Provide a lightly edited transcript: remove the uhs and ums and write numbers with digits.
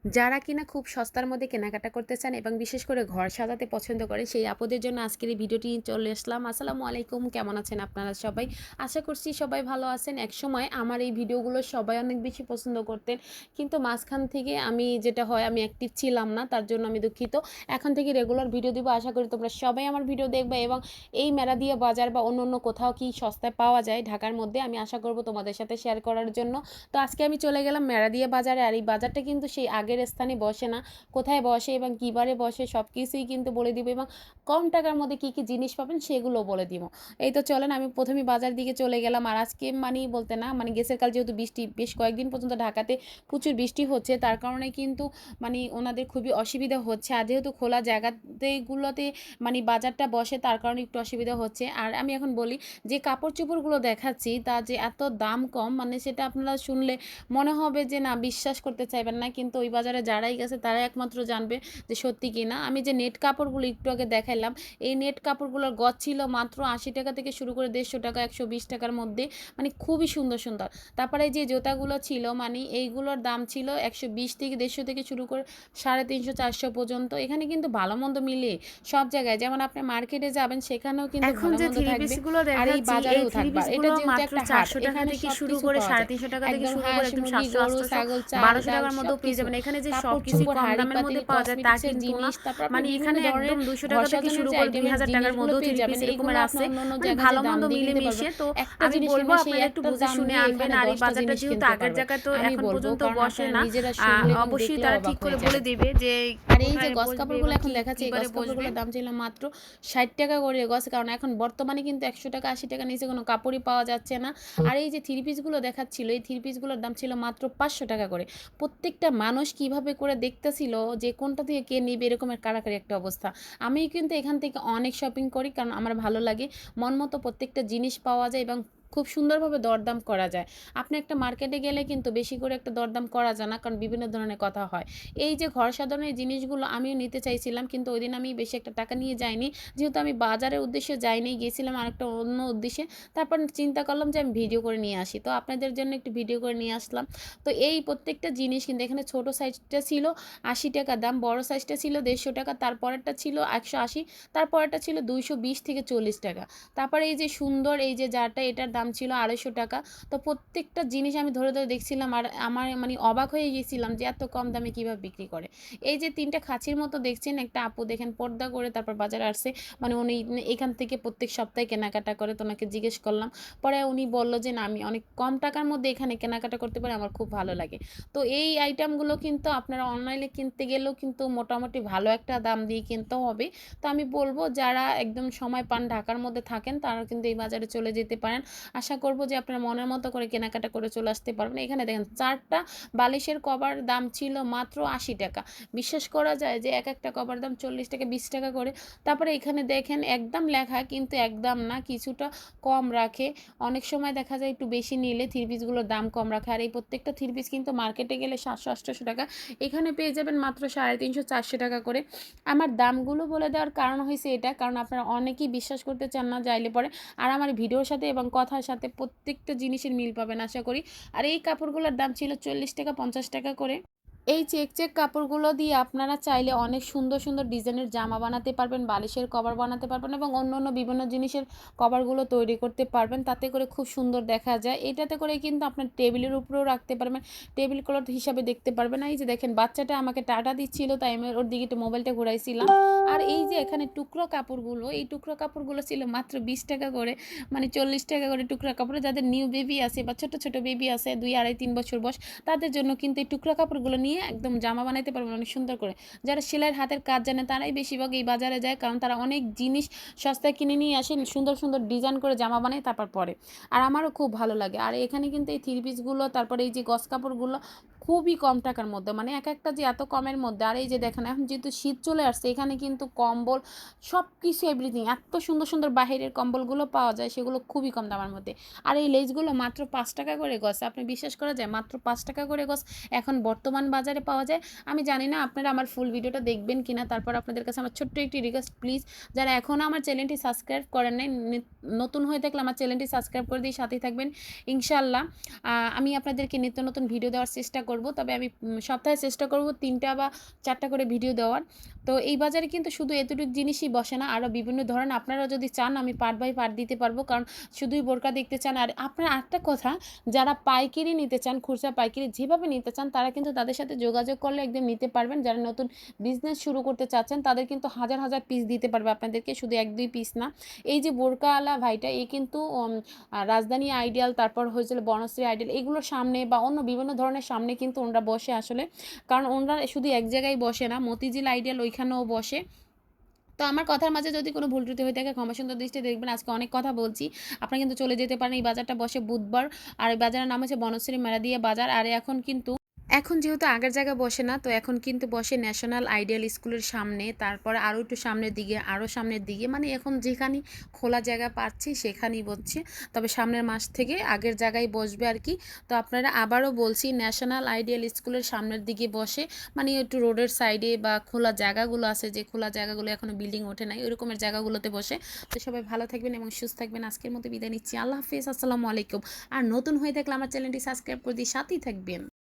যারা কিনা খুব সস্তার মধ্যে কেনাকাটা করতে চান এবং বিশেষ করে ঘর সাজাতে পছন্দ করেন সেই আপুদের জন্য আজকের এই ভিডিওটি নিয়ে চলে আসলাম। আসসালামু আলাইকুম, কেমন আছেন আপনারা সবাই? আশা করছি সবাই ভালো আছেন। একসময় আমার এই ভিডিওগুলো সবাই অনেক বেশি পছন্দ করতেন, কিন্তু মাঝখান থেকে আমি যেটা হয় আমি অ্যাক্টিভ ছিলাম না, তার জন্য আমি দুঃখিত। এখন থেকে রেগুলার ভিডিও দিব, আশা করি তোমরা সবাই আমার ভিডিও দেখবে এবং এই মেরাদিয়া বাজার বা অন্য অন্য কোথাও কি সস্তায় পাওয়া যায় ঢাকার মধ্যে আমি আশা করব তোমাদের সাথে শেয়ার করার জন্য। তো আজকে আমি চলে গেলাম মেরাদিয়া বাজারে, আর এই বাজারটা কিন্তু সেই আগের স্থানে বসে না, কোথায় বসে এবং কীবারে বসে সব কিছুই কিন্তু বলে দিব এবং কম টাকার মধ্যে কী কী জিনিস পাবেন সেগুলো বলে দিব। এই তো চলেন, আমি প্রথমে বাজার দিকে চলে গেলাম। আর আজকে বলতে না গেসের কাল যেহেতু বৃষ্টি বেশ কয়েকদিন পর্যন্ত ঢাকাতে প্রচুর বৃষ্টি হচ্ছে, তার কারণে কিন্তু ওনাদের খুবই অসুবিধা হচ্ছে। আর যেহেতু খোলা জায়গাতেগুলোতে বাজারটা বসে, তার কারণে একটু অসুবিধা হচ্ছে। আর আমি এখন বলি যে কাপড় চোপড়গুলো দেখাচ্ছি তা যে এত দাম কম, সেটা আপনারা শুনলে মনে হবে যে না, বিশ্বাস করতে চাইবেন না, কিন্তু ওই বাজারে যারাই গেছে তারাই একমাত্র জানবে যে সত্যি কি না। আমি যে নেট কাপড়গুলো একটু আগে দেখাইলাম, এই নেট কাপড়গুলোর গজ ছিল মাত্র 80 টাকা থেকে শুরু করে 150 টাকা, 120 টাকার মধ্যে, খুবই সুন্দর সুন্দর। তারপরে যে জুতাগুলো ছিল এইগুলোর দাম ছিল 120 থেকে 150 থেকে শুরু করে 350 400 পর্যন্ত। এখানে কিন্তু ভালো মন্দ মিলিয়ে সব জায়গায়, যেমন আপনি মার্কেটে যাবেন সেখানেও কিন্তু এখন ভালো যে মন্দ থ্রি থাকবে, পিসগুলো আর এই দেখাচ্ছি, এই বাজারেও থ্রি থাকবে। এটা পিসগুলো যেহেতু মাত্র একটা হাট, 400 টাকা এখানে থেকে সব শুরু কিছু করে পাওয়া যায়। 350 টাকা থেকে একদম শুরু করে হাঁস, একদম মুরগি, 700, গরু, 800, ছাগল, চাল, 1200 ডাল টাকার মধ্যেও পেয়ে সবকিছু। যাবেন। এখানে যে কাপড় সবকিছুই চোপড়, কম হাঁড়ি দামের মধ্যে পাতিল, পাওয়া যায় তা কসমেটিক্সের কিন্তু না। জিনিস, তারপর আপনি বিভিন্ন এখানে ধরনের একদম 200 ঘর টাকা থেকে সাজানোর শুরু যে করে আইটেমের 2000 টাকার জিনিসগুলো মধ্যেও পেয়ে থ্রি পিস যাবেন, এরকমের এগুলো আপনি আছে। অন্য অন্য জায়গাতে ভালো দাম মন্দ দিয়ে কিনতে পারবেন। মিলেমিশে। তো একটা আমি জিনিস বলবো কিনবেন সেই আপনারা একটু 1টার বুঝে দাম শুনে দিয়ে আনবেন। এখানে আর এই 10টা বাজারটা জিনিস যেহেতু কিনতে আগের পারবেন। জায়গায় তো আমি এখন বলবো, পর্যন্ত কারণ বসে আপনারা না, নিজেরা শুনলে এবং অবশ্যই দেখলেও তারা অবাক ঠিক করে হয়ে বলে যাবেন। দিবে যে আর এই যে কোথায় গস বসবে কাপড়গুলো এবং এখন দেখাচ্ছে, এই কিবারে গস বসবে। কাপড়গুলোর দাম ছিল মাত্র 60 টাকা করে গজ, কারণ এখন বর্তমানে কিন্তু 100 টাকা 80 টাকা নিচে কোনো কাপড়ই পাওয়া যাচ্ছে না। আর এই যে থ্রি পিসগুলো দেখাচ্ছিল, এই থ্রি পিসগুলোর দাম ছিল মাত্র 500 টাকা করে। প্রত্যেকটা মানুষ কিভাবে করে দেখতেছিল যে কোনটা থেকে কে নিবে, এরকমের কারাকারি একটা অবস্থা। আমি কিন্তু এখান থেকে অনেক শপিং করি, কারণ আমার ভালো লাগে, মন মতো প্রত্যেকটা জিনিস পাওয়া যায় এবং খুব সুন্দরভাবে দরদাম করা যায়। আপনি একটা মার্কেটে গেলে কিন্তু বেশি করে একটা দরদাম করা যায় না, কারণ বিভিন্ন ধরনের কথা হয়। এই যে ঘর সাধারণের জিনিসগুলো আমিও নিতে চাইছিলাম, কিন্তু ওই দিন আমি বেশি একটা টাকা নিয়ে যাইনি, যেহেতু আমি বাজারের উদ্দেশ্যে যাইনি, গিয়েছিলাম আরেকটা অন্য উদ্দেশ্যে। তারপর চিন্তা করলাম যে আমি ভিডিও করে নিয়ে আসি, তো আপনাদের জন্য একটু ভিডিও করে নিয়ে আসলাম। তো এই প্রত্যেকটা জিনিস কিন্তু এখানে ছোট সাইজটা ছিল 80 টাকা দাম, বড় সাইজটা ছিল 150 টাকা, তারপরেরটা ছিল 180, তারপরেরটা ছিল 220 থেকে 40 টাকা। তারপরে এই যে সুন্দর এই যে জারটা, এটার দাম ছিল 250 টাকা। তো প্রত্যেকটা জিনিস আমি ধরে ধরে দেখছিলাম, আর আমার অবাক হয়ে গেছিলাম যে এত কম দামে কীভাবে বিক্রি করে। এই যে তিনটা খাঁচির মতো দেখছেন, একটা আপু দেখেন পর্দা করে তারপর বাজারে আসছে, উনি এখান থেকে প্রত্যেক সপ্তাহে কেনাকাটা করে, তো ওনাকে জিজ্ঞেস করলাম। পরে উনি বলল যে না, আমি অনেক কম টাকার মধ্যে এখানে কেনাকাটা করতে পারি, আমার খুব ভালো লাগে। তো এই আইটেমগুলো কিন্তু আপনারা অনলাইনে কিনতে গেলেও কিন্তু মোটামুটি ভালো একটা দাম দিয়ে কিনতে হবে। তো আমি বলবো যারা একদম সময় পান ঢাকার মধ্যে থাকেন, তারা কিন্তু এই বাজারে চলে যেতে পারেন। আশা করব যে আপনারা মনের মতো করে কেনাকাটা করে চলে আসতে পারবেন। এখানে দেখেন 4টা বালিশের কভার দাম ছিল মাত্র 80 টাকা। বিশ্বাস করা যায় যে এক একটা কভার দাম 40 টাকা 20 টাকা করে। তারপরে এখানে দেখেন একদম লেখা, কিন্তু একদম না, কিছুটা কম রাখে। অনেক সময় দেখা যায় একটু বেশি নিলে থ্রি পিসগুলোর দাম কম রাখে। আর এই প্রত্যেকটা থ্রি পিস কিন্তু মার্কেটে গেলে 700-800 টাকা, এখানে পেয়ে যাবেন মাত্র 350-400 টাকা করে। আমার দামগুলো বলে দেওয়ার কারণ হয়েছে এটা, কারণ আপনারা অনেকেই বিশ্বাস করতে চান না যাইলে পরে। আর আমার ভিডিওর সাথে এবং কথার সাথে প্রত্যেকটা জিনিসের মিল পাবেন আশা করি। আর এই কাপড়গুলোর দাম ছিল 40 টাকা 50 টাকা করে। এই চেক কাপড়গুলো দিয়ে আপনারা চাইলে অনেক সুন্দর সুন্দর ডিজাইনের জামা বানাতে পারবেন, বালিশের কভার বানাতে পারবেন এবং অন্য অন্য বিভিন্ন জিনিসের কভারগুলো তৈরি করতে পারবেন, তাতে করে খুব সুন্দর দেখা যায়। এটাতে করে কিন্তু আপনার টেবিলের উপরেও রাখতে পারবেন, টেবিল ক্লথ হিসাবে দেখতে পারবেন। এই যে দেখেন বাচ্চাটা আমাকে টাটা দিচ্ছিল, তাই আমি ওর দিকে একটু মোবাইলটা ঘুরাইছিলাম। আর এই যে এখানে টুকরো কাপড়গুলো, এই টুকরো কাপড়গুলো ছিল মাত্র 20 টাকা করে, 40 টাকা করে টুকরা কাপড়। যাদের নিউ বেবি আছে বা ছোট ছোট বেবি আছে 2, 2.5, 3 বছর বয়স, তাদের জন্য কিন্তু এই টুকরা কাপড়গুলো নিয়ে একদম জামা বানাইতে পারবেন অনেক সুন্দর করে। যারা সেলাইয়ের হাতের কাজ জানে তারাই বেশিরভাগ এই বাজারে যায়, কারণ তারা অনেক জিনিস সস্তায় কিনে নিয়ে আসেন, সুন্দর সুন্দর ডিজাইন করে জামা বানায় তারপর পরে। আর আমারও খুব ভালো লাগে। আর এখানে কিন্তু এই থ্রি পিসগুলো, তারপরে এই যে গস কাপড়গুলো খুবই কম টাকার মধ্যে, এক একটা যে এত কমের মধ্যে। আর এই যে দেখেন এখন যেহেতু শীত চলে আসছে, এখানে কিন্তু কম্বল সব কিছু এভরিথিং এত সুন্দর সুন্দর বাহিরের কম্বলগুলো পাওয়া যায়, সেগুলো খুবই কম দামের মধ্যে। আর এই লেসগুলো মাত্র 5 টাকা করে গজ, আপনি বিশ্বাস করা যায় মাত্র 5 টাকা করে গজ এখন বর্তমান বাজারে পাওয়া যায়। আমি জানি না আপনারা আমার ফুল ভিডিওটা দেখবেন কিনা, তারপর আপনাদের কাছে আমার ছোট্ট একটি রিকোয়েস্ট, প্লিজ যারা এখনও আমার চ্যানেলটি সাবস্ক্রাইব করেন নাই, নতুন হয়ে থাকলে আমার চ্যানেলটি সাবস্ক্রাইব করে দিয়ে সাথেই থাকবেন ইনশাল্লাহ। আমি আপনাদেরকে নিত্য নতুন ভিডিও দেওয়ার চেষ্টা করব। করব, তবে আমি সপ্তাহে চেষ্টা করব 3টা বা 4টা করে ভিডিও দেওয়ার। তো এই বাজারে কিন্তু শুধু এতটুক জিনিসই বসে না, আরও বিভিন্ন ধরনের আপনারা যদি চান আমি পার্ট বাই পার্ট দিতে পারবো, কারণ শুধুই বোরকা দেখতে চান। আর আপনার আরেকটা কথা, যারা পাইকারি নিতে চান, খুচরা পাইকারি যেভাবে নিতে চান, তারা কিন্তু তাদের সাথে যোগাযোগ করলে একদম নিতে পারবেন। যারা নতুন বিজনেস শুরু করতে চাচ্ছেন তাদের কিন্তু হাজার হাজার পিস দিতে পারবে আপনাদেরকে, শুধু 1-2 পিস না। এই যে বোরকাওয়ালা ভাইটা, এই কিন্তু রাজধানী আইডিয়াল, তারপর হয়েছিল বনশ্রী আইডিয়াল, এগুলোর সামনে বা অন্য বিভিন্ন ধরনের সামনে কিন্তু ওনারা বসে আসলে, কারণ ওনারা শুধু এক জায়গায় বসে না, মতিঝিল আইডিয়াল ওইখানেও বসে। তো আমার কথার মাঝে যদি কোনো ভুল ত্রুটি হয়ে থাকে ক্ষমা সুন্দর দৃষ্টিতে দেখবেন। আজকে অনেক কথা বলছি, আপনারা কিন্তু চলে যেতে পারেন। এই বাজারটা বসে বুধবার, আর এই বাজারের নাম হচ্ছে বনশ্রী মেলাদিয়া বাজার। আর এখন যেহেতু আগের জায়গায় বসে না, তো এখন কিন্তু বসে ন্যাশনাল আইডিয়াল স্কুলের সামনে, তারপরে আরও একটু সামনের দিকে, আরও সামনের দিকে, মানে এখন যেখানে খোলা জায়গা পাচ্ছি সেখানেই বসছে। তবে সামনের মাস থেকে আগের জায়গায় বসবে আর কি। তো আপনারা, আবারও বলছি, ন্যাশনাল আইডিয়াল স্কুলের সামনের দিকে বসে, মানে একটু রোডের সাইডে বা খোলা জায়গাগুলো আছে, যে খোলা জায়গাগুলো এখনও বিল্ডিং ওঠে নাই, ওই রকমের জায়গাগুলোতে বসে। তো সবাই ভালো থাকবেন এবং সুস্থ থাকবেন। আজকের মতো বিদায় নিচ্ছি। আল্লাহ হাফিজ, আসসালামু আলাইকুম। আর নতুন হয়ে থাকলে আমার চ্যানেলটি সাবস্ক্রাইব করে দিয়ে সাথেই থাকবেন।